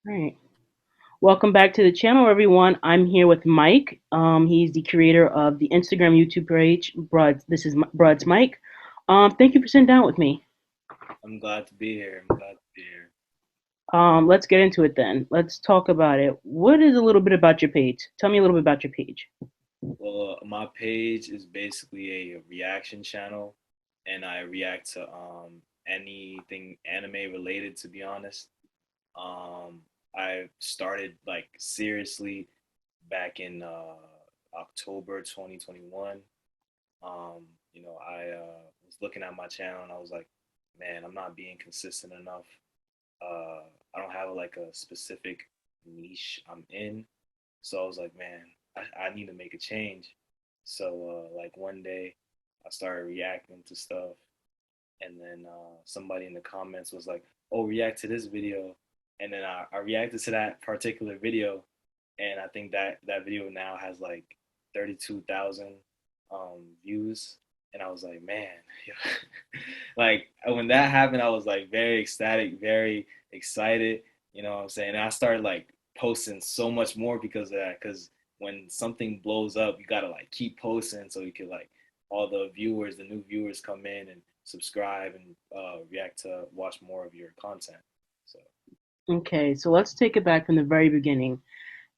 All right. Welcome back to the channel, everyone. I'm here with Mike. He's the creator of the Instagram YouTube page, This is Bruh.itsmike. Thank you for sitting down with me. I'm glad to be here. I'm glad to be here. Let's get into it then. Let's talk about it. What is a little bit about your page? Tell me a little bit about your page. Well, my page is basically a reaction channel, and I react to anything anime related. To be honest, um, I started like seriously back in October 2021. I was looking at my channel and I was like, man, I'm not being consistent enough. I don't have like a specific niche I'm in. So I was like, man, I need to make a change. So like one day I started reacting to stuff and then somebody in the comments was like, oh, react to this video. And then I reacted to that particular video and I think that video now has like 32,000 views. And I was like, man, like when that happened, I was like very ecstatic, very excited. You know what I'm saying? And I started like posting so much more because of that. Because when something blows up, you gotta like keep posting so you can like all the viewers, the new viewers come in and subscribe and react to watch more of your content. So Okay, so let's take it back from the very beginning.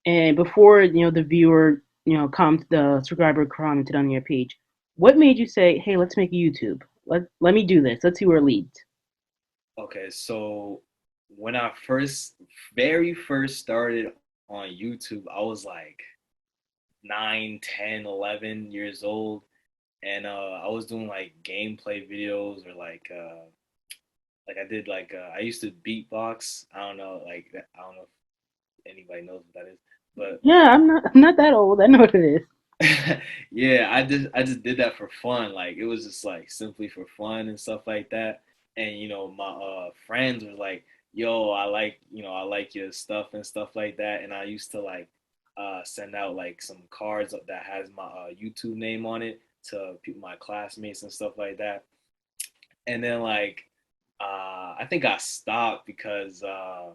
And before the viewer, the subscriber commented on your page. What made you say, "Hey, let's make a YouTube. Let me do this. Let's see where it leads." okay, so when I very first started on YouTube, I was like 9, 10, 11 years old, and I was doing like gameplay videos or like I did like I used to beatbox. I don't know like I don't know if anybody knows what that is, but Yeah, I'm not that old. I know what it is. yeah, I just did that for fun. Like it was just like simply for fun and stuff like that. And my friends were like, "Yo, I like your stuff and stuff like that." And I used to like send out like some cards that has my YouTube name on it to people, my classmates and stuff like that. And then like I think I stopped because I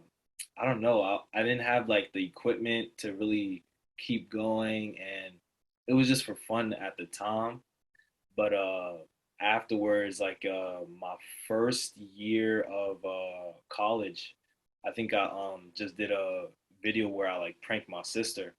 don't know, I didn't have like the equipment to really keep going, and it was just for fun at the time. But afterwards, like my first year of college, I think I just did a video where I like pranked my sister,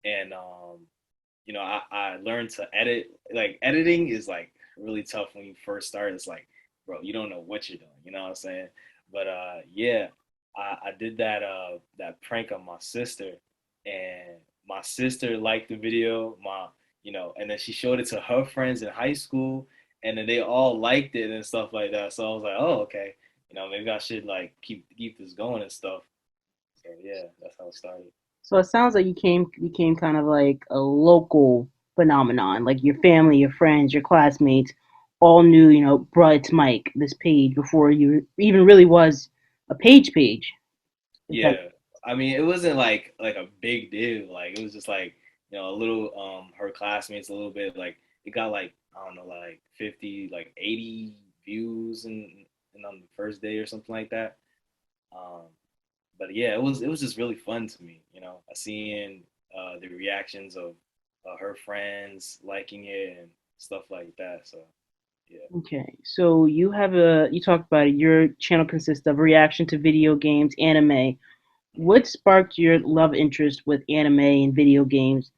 and I learned to edit. Like editing is like really tough when you first start. It's like, bro, you don't know what you're doing. You know what I'm saying? But yeah, I did that prank on my sister, and my sister liked the video. And then she showed it to her friends in high school, and then they all liked it and stuff like that. So I was like, oh, okay, maybe I should like keep this going and stuff. So yeah, that's how it started. So it sounds like you became kind of like a local phenomenon. Like your family, your friends, your classmates all knew, bruh, it's Mike, this page before you even really was a page. If that Yeah, I mean, it wasn't like a big deal. Like it was just like a little her classmates a little bit like it got like I don't know like 50 like 80 views and on the first day or something like that. Um, but yeah, it was just really fun to me. Seeing the reactions of her friends liking it and stuff like that. So yeah. Okay, so you talked about it. Your channel consists of reaction to video games, anime. What sparked your love interest with anime and video games?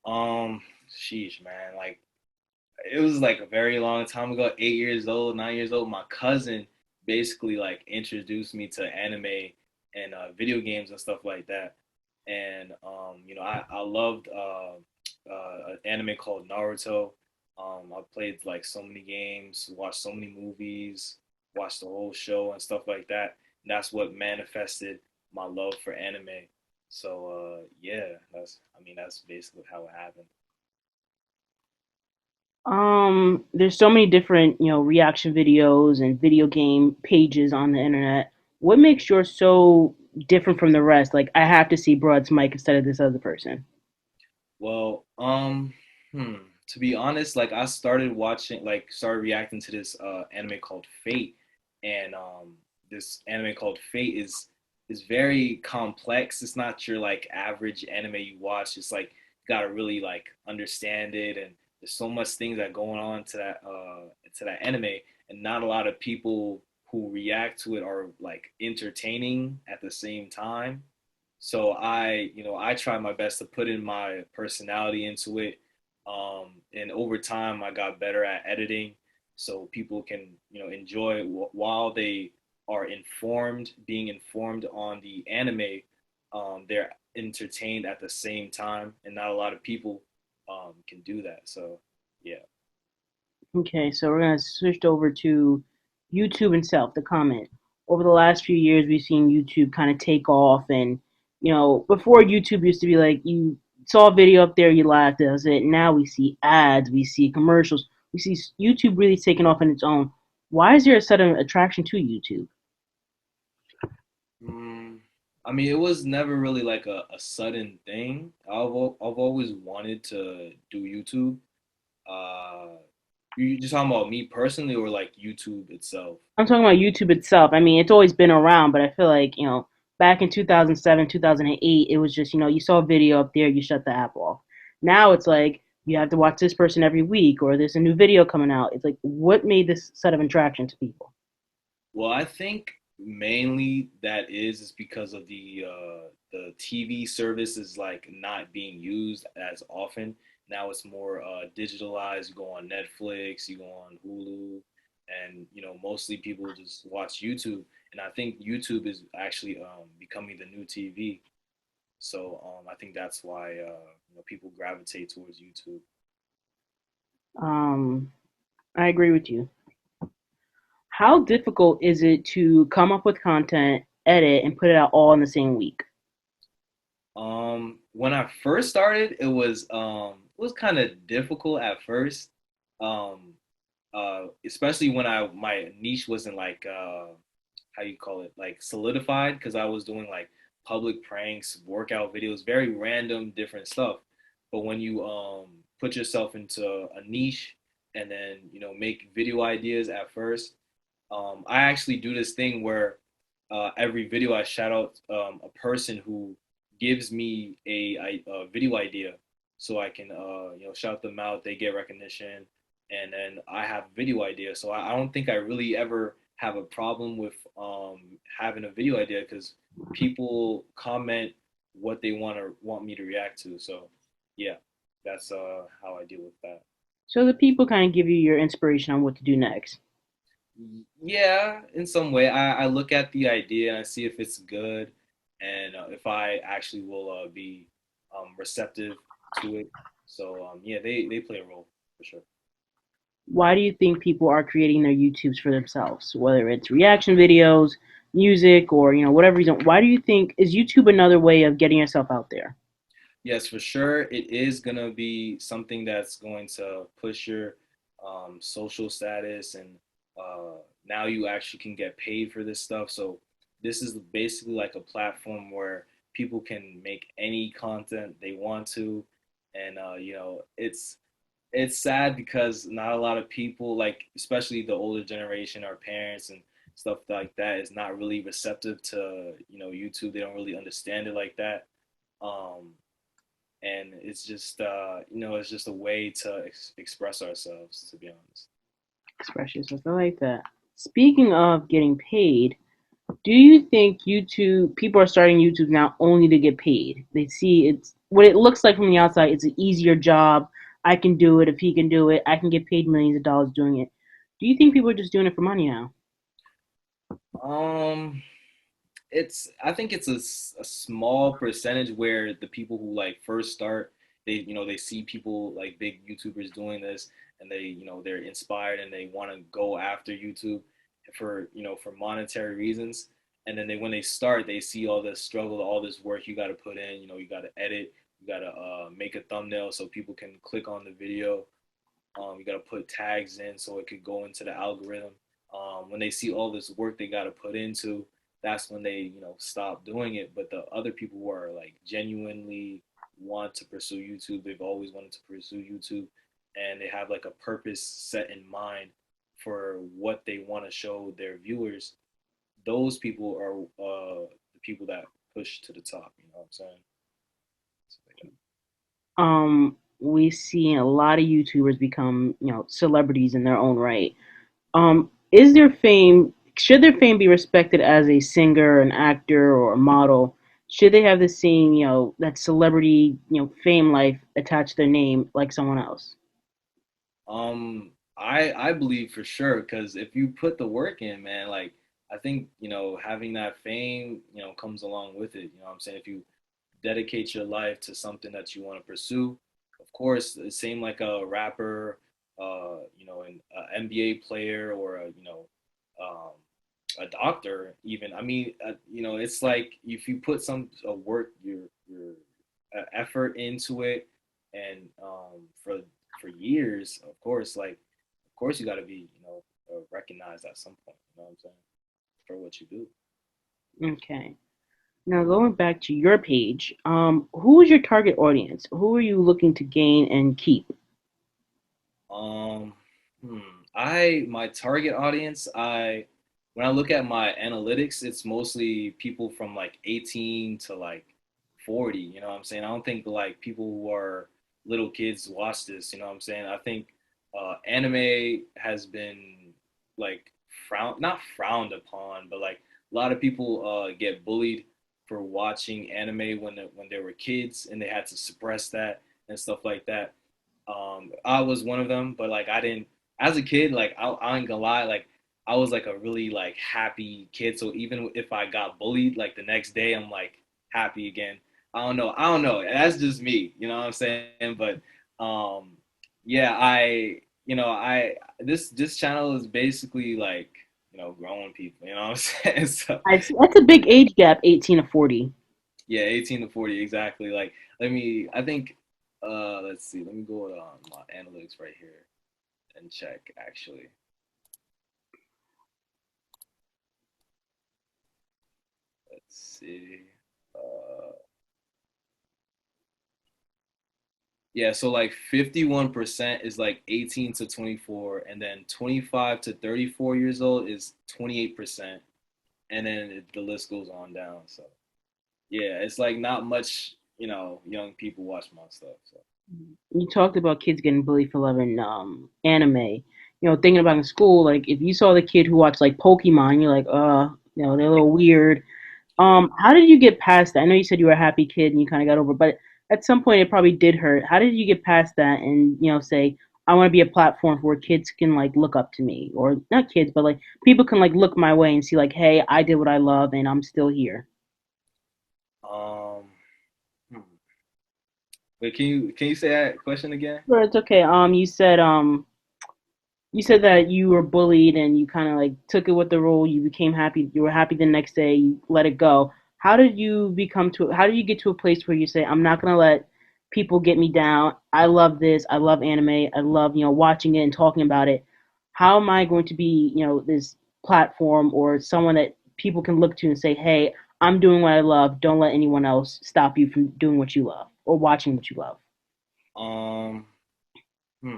Sheesh, man. Like it was like a very long time ago, 8 years old, 9 years old. My cousin basically like introduced me to anime and video games and stuff like that. And I loved an anime called Naruto. I played like so many games, watched so many movies, watched the whole show and stuff like that. And that's what manifested my love for anime. So yeah, that's basically how it happened. There's so many different, reaction videos and video game pages on the internet. What makes yours so different from the rest? Like, I have to see Broad's Mike instead of this other person. Well, to be honest, like I started reacting to this anime called Fate, and this anime called Fate is is very complex. It's not your like average anime you watch. It's like you gotta really like understand it, and there's so much things that going on to that anime, and not a lot of people who react to it are like entertaining at the same time. So I try my best to put in my personality into it. And over time, I got better at editing, so people can enjoy while they are informed, being informed on the anime. They're entertained at the same time, and not a lot of people can do that. So yeah. Okay, so we're gonna switch over to YouTube itself, the comment. Over the last few years, we've seen YouTube kind of take off, and before YouTube used to be like you saw a video up there, you laughed, that was it. Now we see ads, we see commercials, we see YouTube really taking off on its own. Why is there a sudden attraction to YouTube? Mm, I mean, it was never really like a sudden thing. I've always wanted to do YouTube. Uh, you just talking about me personally, or like YouTube itself? I'm talking about YouTube itself. I mean, it's always been around, but I feel like, back in 2007, 2008, it was just, you saw a video up there, you shut the app off. Now it's like you have to watch this person every week, or there's a new video coming out. It's like, what made this set of attraction to people? Well, I think mainly that is because of the TV service is like not being used as often. Now it's more digitalized. You go on Netflix, you go on Hulu, and mostly people just watch YouTube. And I think YouTube is actually becoming the new TV. So I think that's why people gravitate towards YouTube. Um, I agree with you. How difficult is it to come up with content, edit, and put it out all in the same week? When I first started, it was kind of difficult at first. Um, Especially when I my niche wasn't like how you call it, like solidified, because I was doing like public pranks, workout videos, very random, different stuff. But when you put yourself into a niche and then make video ideas at first, I actually do this thing where every video I shout out a person who gives me a video idea, so I can shout them out. They get recognition, and then I have a video idea. So I don't think I really ever have a problem with having a video idea, because people comment what they want me to react to. So yeah, that's how I deal with that. So the people kind of give you your inspiration on what to do next. Yeah, in some way, I look at the idea and I see if it's good, and if I actually will be receptive to it. So yeah, they play a role for sure. Why do you think people are creating their YouTubes for themselves, whether it's reaction videos, music, or whatever reason? Why do you think is YouTube another way of getting yourself out there? Yes, for sure, it is gonna be something that's going to push your social status, and now you actually can get paid for this stuff. So this is basically like a platform where people can make any content they want to, and it's sad because not a lot of people, like especially the older generation, our parents and stuff like that, is not really receptive to YouTube. They don't really understand it like that. Um, and it's just it's just a way to express ourselves, to be honest. Express yourself. I like that. Speaking of getting paid, do you think YouTube people are starting YouTube now only to get paid? They see it's what it looks like from the outside. It's an easier job. I can do it. If he can do it, I can get paid millions of dollars doing it. Do you think people are just doing it for money now? um it's I think it's a small percentage where the people who like first start, they see people like big YouTubers doing this, and they're inspired and they want to go after YouTube for for monetary reasons. And then when they start, they see all this struggle, all this work you got to put in. You got to edit, you got to make a thumbnail so people can click on the video. You got to put tags in so it could go into the algorithm. When they see all this work they got to put into, that's when they stop doing it. But the other people who are like genuinely want to pursue YouTube, they've always wanted to pursue YouTube, and they have like a purpose set in mind for what they want to show their viewers. Those people are the people that push to the top. You know what I'm saying? Stuff like We see a lot of YouTubers become, celebrities in their own right. Is their fame should their fame be respected as a singer, an actor, or a model? Should they have the same, that celebrity, fame life attached to their name like someone else? I believe for sure because if you put the work in, man, like I think having that fame comes along with it. You know what I'm saying? If you dedicate your life to something that you want to pursue, of course, the same like a rapper, an NBA player or um, a doctor. Even I mean, it's like if you put some work, your effort into it, and for years, of course, you got to be recognized at some point. You know what I'm saying for what you do. Okay. Now going back to your page, who is your target audience? Who are you looking to gain and keep? Um, hmm. I my target audience, I when I look at my analytics, it's mostly people from like 18 to like 40, you know what I'm saying? I don't think like people who are little kids watch this, you know what I'm saying? I think anime has been like not frowned upon, but like a lot of people get bullied for watching anime when they were kids and they had to suppress that and stuff like that. I was one of them, but like I didn't as a kid, like I ain't gonna lie, like I was like a really like happy kid. So even if I got bullied, like the next day I'm like happy again. I don't know. That's just me, you know what I'm saying? But um yeah, I this channel is basically like, growing people, you know what I'm saying? So I see. That's a big age gap, 18 to 40. yeah, 18 to 40 exactly. Like I think let's see, let me go to my analytics right here and check actually. Let's see. Uh, yeah, so like 51% is like 18 to 24, and then 25 to 34 years old is 28%, and then the list goes on down. So yeah, it's like not much, young people watch my stuff. So You talked about kids getting bullied for loving anime. Thinking about in school, like if you saw the kid who watched like Pokemon, you're like, they're a little weird. yeah. How did you get past that? I know you said you were a happy kid and you kind of got over, it, but at some point it probably did hurt. How did you get past that and say I want to be a platform where kids can like look up to me, or not kids, but like people can like look my way and see like, hey, I did what I love and I'm still here. Um, hmm. Wait, can you say that question again? Sure, it's okay. You said that you were bullied and you kind of like took it with the role. You became happy. You were happy the next day. You let it go. How did you get to a place where you say, I'm not going to let people get me down. I love this. I love anime. I love, watching it and talking about it. How am I going to be, this platform or someone that people can look to and say, hey, I'm doing what I love. Don't let anyone else stop you from doing what you love or watching what you love. Um, hmm.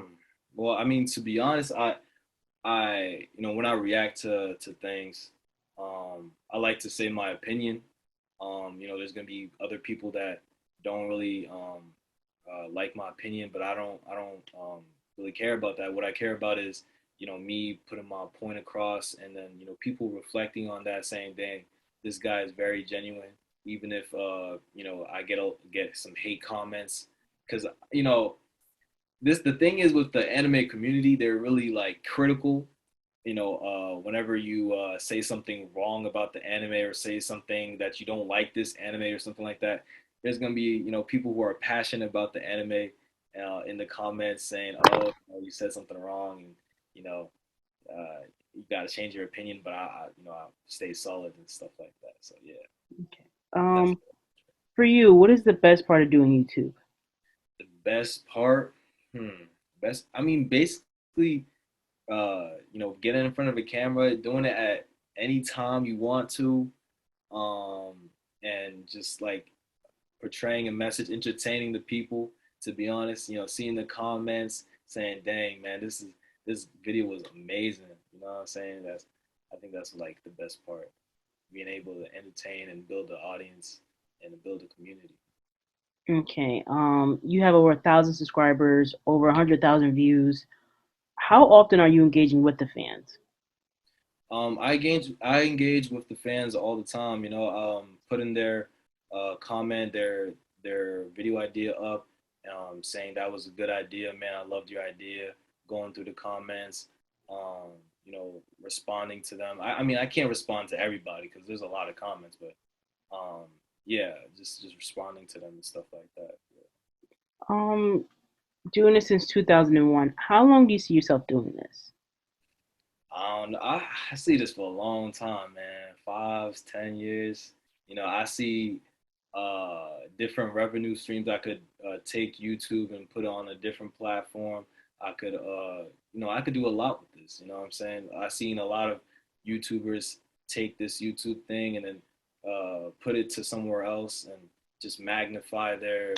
Well, I mean, to be honest, when I react to things, I like to say my opinion. There's gonna be other people that don't really like my opinion, but I don't really care about that. What I care about is me putting my point across, and then people reflecting on that, saying, "Dang, this guy is very genuine." Even if I get some hate comments, because the thing is with the anime community, they're really like critical. Whenever you say something wrong about the anime or say something that you don't like this anime or something like that, there's gonna be people who are passionate about the anime in the comments saying, "Oh, you said something wrong," and you know, you gotta change your opinion, but I'll stay solid and stuff like that. So yeah, Okay. that's For you, what is the best part of doing YouTube? the best part. Best. I mean, basically getting in front of a camera, doing it at any time you want to, um, and just like portraying a message, entertaining the people. To be honest, seeing the comments saying, "Dang, man, this video was amazing." You know what I'm saying? I think that's like the best part. being able to entertain and build the audience and build a community. Okay. You have over 1,000 subscribers, over 100,000 views. How often are you engaging with the fans? I engage with the fans all the time. Putting their comment, their video idea up, saying that was a good idea, man. I loved your idea. Going through the comments, um, responding to them. I mean, I can't respond to everybody because there's a lot of comments, but um, yeah, just responding to them and stuff like that. Um, Doing this since 2001. How long do you see yourself doing this? I see this for a long time, man. 5, 10 years. I see different revenue streams. I could take YouTube and put it on a different platform. I could do a lot with this. You know what I'm saying? I've seen a lot of YouTubers take this YouTube thing and then put it to somewhere else and just magnify their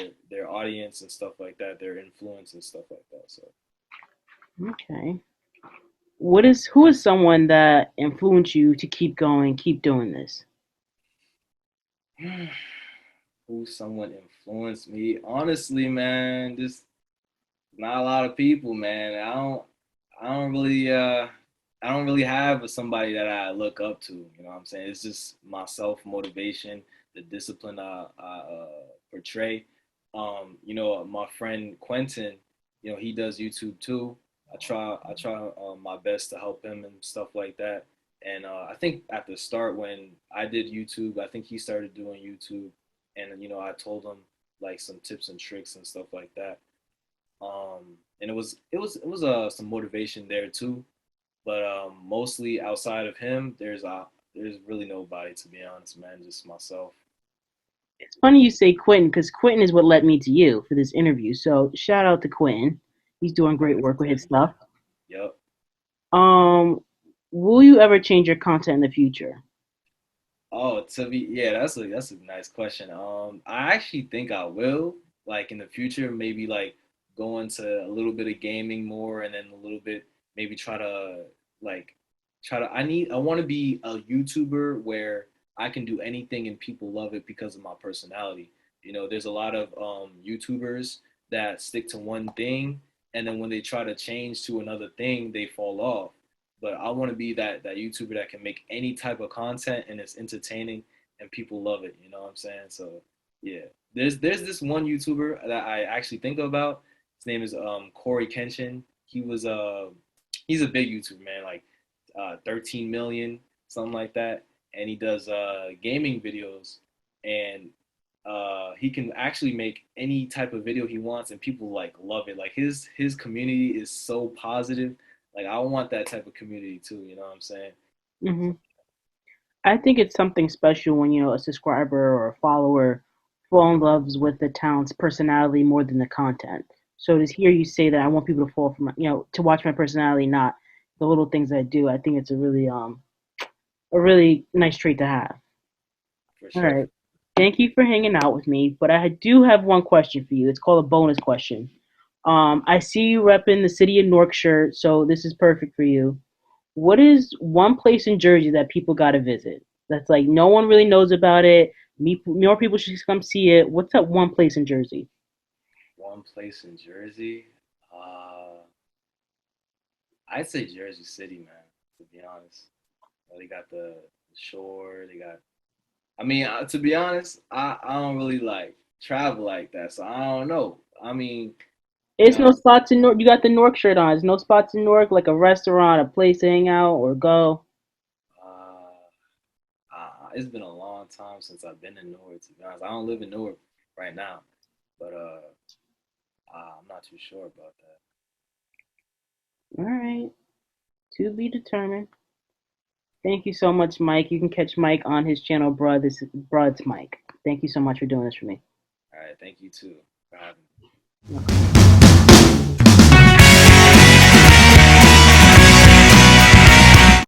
audience and stuff like that, their influence and stuff like that. So. Okay. Who is someone that influenced you to keep going, keep doing this? Who someone influenced me? Honestly, man, just not a lot of people, man. I don't really have somebody that I look up to. You know what I'm saying? It's just my self motivation, the discipline I portray. My friend Quentin, he does YouTube too. I try my best to help him and stuff like that. And I think at the start when I did YouTube, I think he started doing YouTube, and I told him like some tips and tricks and stuff like that. And it was some motivation there too, but mostly outside of him, there's really nobody, to be honest, man. Just myself. It's funny you say Quentin because Quentin is what led me to you for this interview. So shout out to Quentin. He's doing Shout great out to work with his Quentin. stuff. Yep. Um, will you ever change your content in the future? Oh, yeah, that's a nice question. I actually think I will, like in the future, maybe like go into a little bit of gaming more, and then a little bit maybe like try to. I want to be a YouTuber where I can do anything and people love it because of my personality. There's a lot of YouTubers that stick to one thing, and then when they try to change to another thing, they fall off. But I want to be that YouTuber that can make any type of content and it's entertaining and people love it. You know what I'm saying? So yeah, there's this one YouTuber that I actually think about. His name is Corey Kenshin. He's a big YouTuber, man, like 13 million, something like that, and he does gaming videos, and he can actually make any type of video he wants, and people like love it. Like his community is so positive. Like I want that type of community too. You know what I'm saying? Hmm. I think it's something special when a subscriber or a follower fall in love with the talent's personality more than the content. So to hear you say that, I want people to fall for to watch my personality, not the little things I do. I think it's a really nice trait to have. For All sure. right. Thank you for hanging out with me. But I do have one question for you. It's called a bonus question. I see you repping the City of Newark shirt, so this is perfect for you. What is one place in Jersey that people got to visit? That's like no one really knows about it. More people should come see it. What's that one place in Jersey? One place in Jersey. Uh, I'd say Jersey City, man. To be honest, they got the shore. They got. I mean, to be honest, I don't really like travel like that, so I don't know. I mean, you It's know, no spots in Newark. You got the Newark shirt on. It's no spots in Newark, like a restaurant, a place to hang out or go. it's been a long time since I've been in Newark. To be honest, I don't live in Newark right now, but I'm not too sure about that. All right, to be determined. Thank you so much, Mike. You can catch Mike on his channel, Bruh.itsmike. Thank you so much for doing this for me. All right, thank you too for having me.